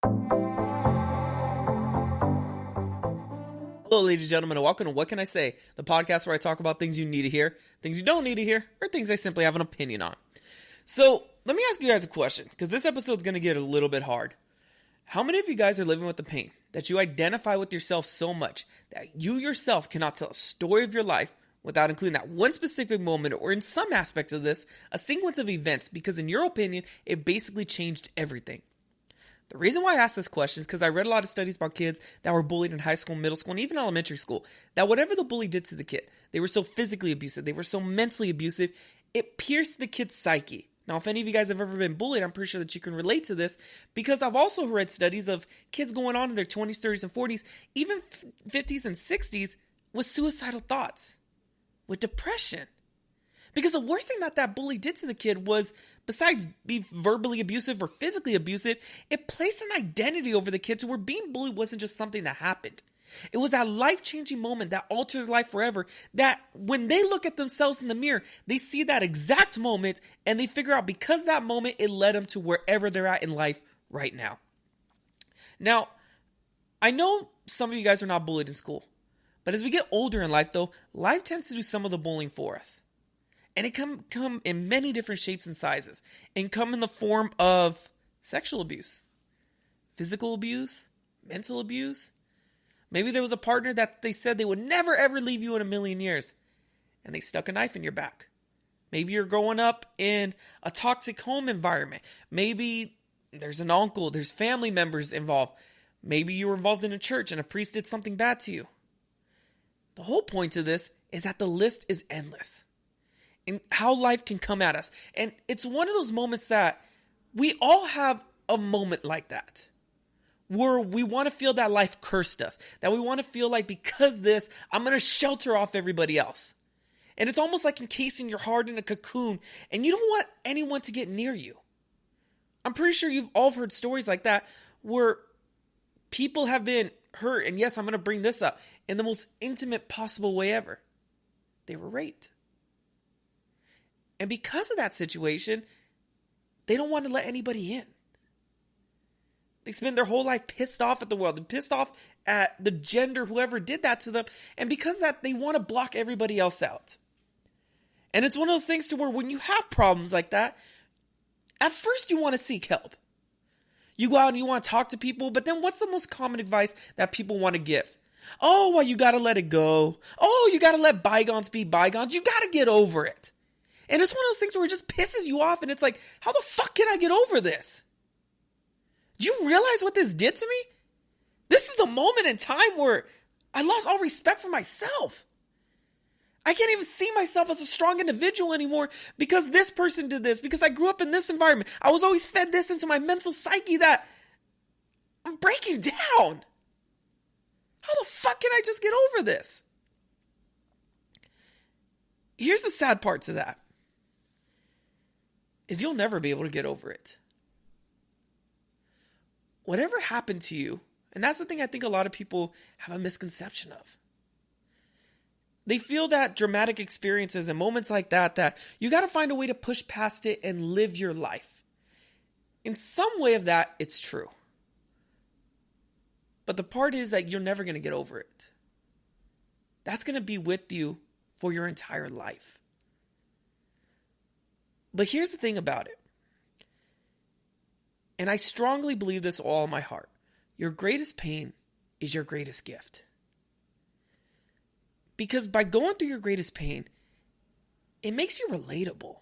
Hello, ladies and gentlemen, and welcome to What Can I Say, the podcast where I talk about things you need to hear, things you don't need to hear, or things I simply have an opinion on. So, let me ask you guys a question, because this episode's going to get a little bit hard. How many of you guys are living with the pain that you identify with yourself so much that you yourself cannot tell a story of your life without including that one specific moment, or in some aspects of this, a sequence of events, because in your opinion, it basically changed everything? The reason why I ask this question is because I read a lot of studies about kids that were bullied in high school, middle school, and even elementary school, that whatever the bully did to the kid, they were so physically abusive, they were so mentally abusive, it pierced the kid's psyche. Now, if any of you guys have ever been bullied, I'm pretty sure that you can relate to this, because I've also read studies of kids going on in their 20s, 30s, and 40s, even 50s and 60s, with suicidal thoughts, with depression. Because the worst thing that bully did to the kid was, besides be verbally abusive or physically abusive, it placed an identity over the kid to where being bullied wasn't just something that happened. It was that life-changing moment that altered their life forever, that when they look at themselves in the mirror, they see that exact moment and they figure out, because that moment, it led them to wherever they're at in life right now. Now, I know some of you guys are not bullied in school, but as we get older in life though, life tends to do some of the bullying for us. And it can come in many different shapes and sizes, and come in the form of sexual abuse, physical abuse, mental abuse. Maybe there was a partner that they said they would never ever leave you in a million years, and they stuck a knife in your back. Maybe you're growing up in a toxic home environment. Maybe there's an uncle, there's family members involved. Maybe you were involved in a church and a priest did something bad to you. The whole point to this is that the list is endless. And how life can come at us. And it's one of those moments that we all have a moment like that, where we want to feel that life cursed us, that we want to feel like, because this, I'm going to shelter off everybody else. And it's almost like encasing your heart in a cocoon, and you don't want anyone to get near you. I'm pretty sure you've all heard stories like that, where people have been hurt, and yes, I'm going to bring this up, in the most intimate possible way ever. They were raped. And because of that situation, they don't want to let anybody in. They spend their whole life pissed off at the world. They're pissed off at the gender, whoever did that to them. And because of that, they want to block everybody else out. And it's one of those things to where when you have problems like that, at first you want to seek help. You go out and you want to talk to people, but then what's the most common advice that people want to give? Oh, well, you got to let it go. Oh, you got to let bygones be bygones. You got to get over it. And it's one of those things where it just pisses you off, and it's like, how the fuck can I get over this? Do you realize what this did to me? This is the moment in time where I lost all respect for myself. I can't even see myself as a strong individual anymore because this person did this, because I grew up in this environment. I was always fed this into my mental psyche that I'm breaking down. How the fuck can I just get over this? Here's the sad part to that. Is you'll never be able to get over it. Whatever happened to you, and that's the thing I think a lot of people have a misconception of. They feel that dramatic experiences and moments like that you got to find a way to push past it and live your life. In some way of that, it's true. But the part is that you're never going to get over it. That's going to be with you for your entire life. But here's the thing about it. And I strongly believe this with all my heart. Your greatest pain is your greatest gift. Because by going through your greatest pain, it makes you relatable.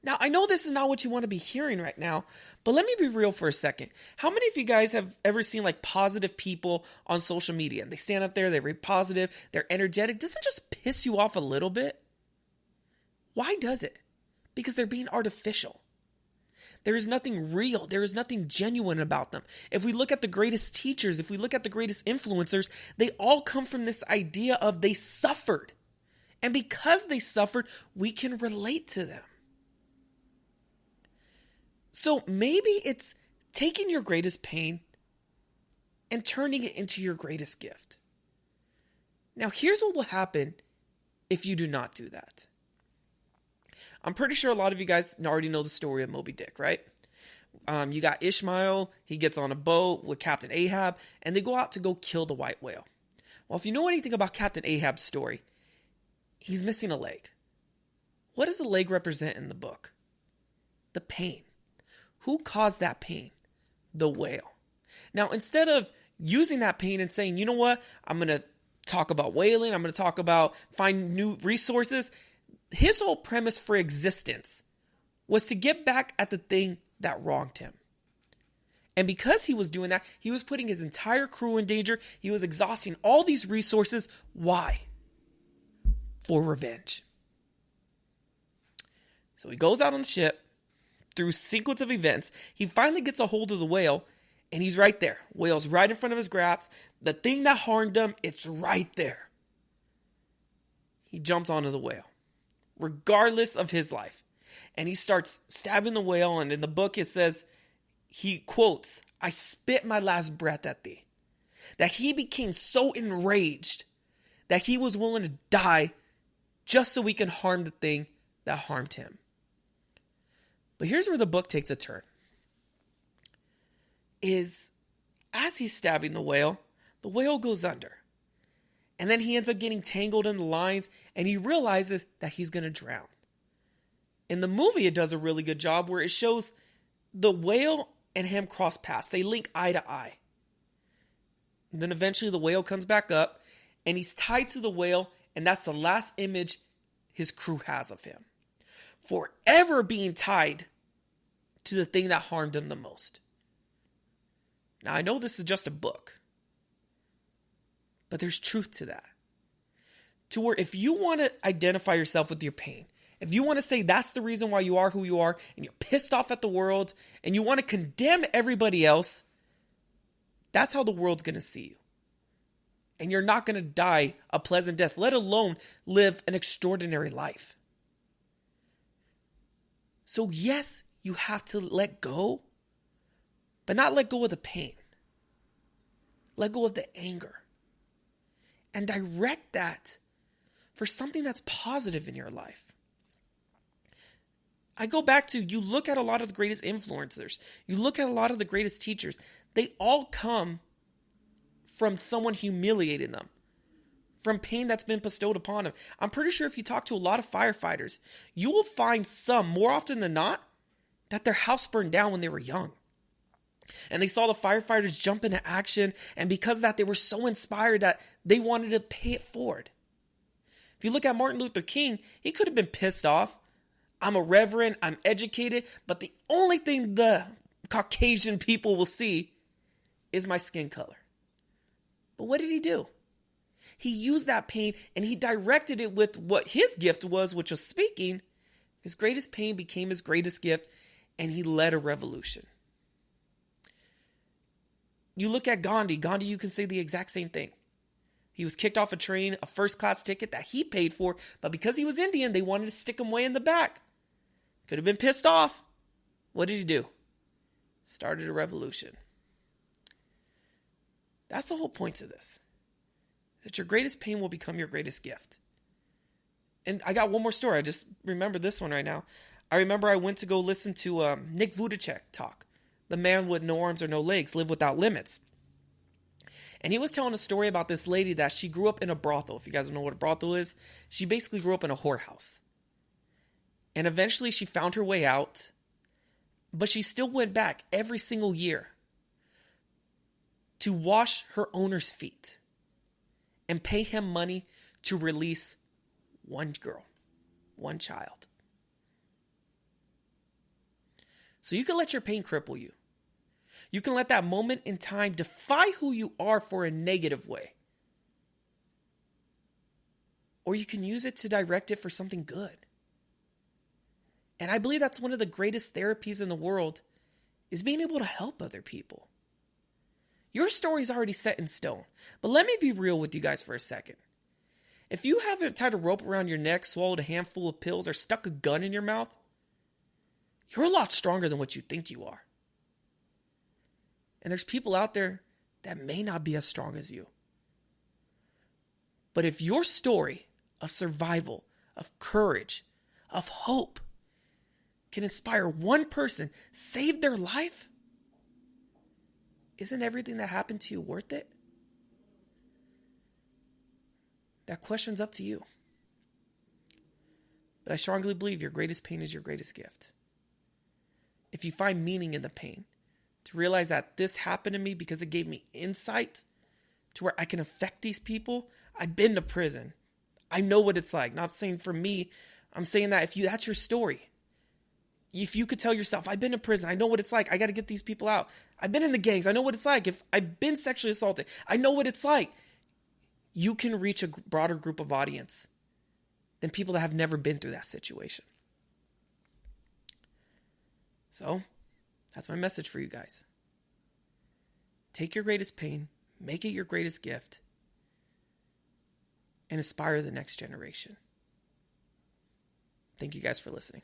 Now, I know this is not what you want to be hearing right now, but let me be real for a second. How many of you guys have ever seen like positive people on social media? They stand up there, they're very positive, they're energetic. Doesn't it just piss you off a little bit? Why does it? Because they're being artificial. There is nothing real. There is nothing genuine about them. If we look at the greatest teachers, if we look at the greatest influencers, they all come from this idea of they suffered. And because they suffered, we can relate to them. So maybe it's taking your greatest pain and turning it into your greatest gift. Now, here's what will happen if you do not do that. I'm pretty sure a lot of you guys already know the story of Moby Dick, right? You got Ishmael. He gets on a boat with Captain Ahab, and they go out to go kill the white whale. Well, if you know anything about Captain Ahab's story, he's missing a leg. What does the leg represent in the book? The pain. Who caused that pain? The whale. Now, instead of using that pain and saying, you know what, I'm going to talk about whaling, I'm going to talk about find new resources, his whole premise for existence was to get back at the thing that wronged him. And because he was doing that, he was putting his entire crew in danger. He was exhausting all these resources. Why? For revenge. So he goes out on the ship. Through a sequence of events, he finally gets a hold of the whale, and he's right there. Whale's right in front of his grasp. The thing that harmed him, it's right there. He jumps onto the whale, regardless of his life. And he starts stabbing the whale, and in the book it says, he quotes, "I spit my last breath at thee." That he became so enraged that he was willing to die just so he can harm the thing that harmed him. But here's where the book takes a turn. Is as he's stabbing the whale goes under. And then he ends up getting tangled in the lines, and he realizes that he's going to drown. In the movie, it does a really good job where it shows the whale and him cross paths. They link eye to eye. And then eventually the whale comes back up, and he's tied to the whale, and that's the last image his crew has of him. Forever being tied to the thing that harmed him the most. Now, I know this is just a book, but there's truth to that. To where if you want to identify yourself with your pain, if you want to say that's the reason why you are who you are, and you're pissed off at the world, and you want to condemn everybody else, that's how the world's going to see you. And you're not going to die a pleasant death, let alone live an extraordinary life. So yes, you have to let go, but not let go of the pain. Let go of the anger. And direct that for something that's positive in your life. I go back to, you look at a lot of the greatest influencers, you look at a lot of the greatest teachers, they all come from someone humiliating them, from pain that's been bestowed upon them. I'm pretty sure if you talk to a lot of firefighters, you will find some, more often than not, that their house burned down when they were young. And they saw the firefighters jump into action, and because of that, they were so inspired that they wanted to pay it forward. If you look at Martin Luther King, he could have been pissed off. I'm a reverend, I'm educated, but the only thing the Caucasian people will see is my skin color. But what did he do? He used that pain and he directed it with what his gift was, which was speaking. His greatest pain became his greatest gift, and he led a revolution. You look at Gandhi. Gandhi, you can say the exact same thing. He was kicked off a train, a first-class ticket that he paid for, but because he was Indian, they wanted to stick him way in the back. Could have been pissed off. What did he do? Started a revolution. That's the whole point of this. That your greatest pain will become your greatest gift. And I got one more story. I just remember this one right now. I remember I went to go listen to Nick Vujicic talk. The man with no arms or no legs, live without limits. And he was telling a story about this lady that she grew up in a brothel. If you guys don't know what a brothel is, she basically grew up in a whorehouse. And eventually she found her way out, but she still went back every single year to wash her owner's feet and pay him money to release one girl, one child. So you can let your pain cripple you. You can let that moment in time define who you are for a negative way. Or you can use it to direct it for something good. And I believe that's one of the greatest therapies in the world, is being able to help other people. Your story's already set in stone. But let me be real with you guys for a second. If you haven't tied a rope around your neck, swallowed a handful of pills, or stuck a gun in your mouth, you're a lot stronger than what you think you are. And there's people out there that may not be as strong as you. But if your story of survival, of courage, of hope can inspire one person, save their life, isn't everything that happened to you worth it? That question's up to you. But I strongly believe your greatest pain is your greatest gift. If you find meaning in the pain, to realize that this happened to me because it gave me insight to where I can affect these people. I've been to prison. I know what it's like. Not saying for me, I'm saying that if that's your story. If you could tell yourself, I've been to prison, I know what it's like. I got to get these people out. I've been in the gangs. I know what it's like. If I've been sexually assaulted, I know what it's like. You can reach a broader group of audience than people that have never been through that situation. So, that's my message for you guys. Take your greatest pain, make it your greatest gift, and inspire the next generation. Thank you guys for listening.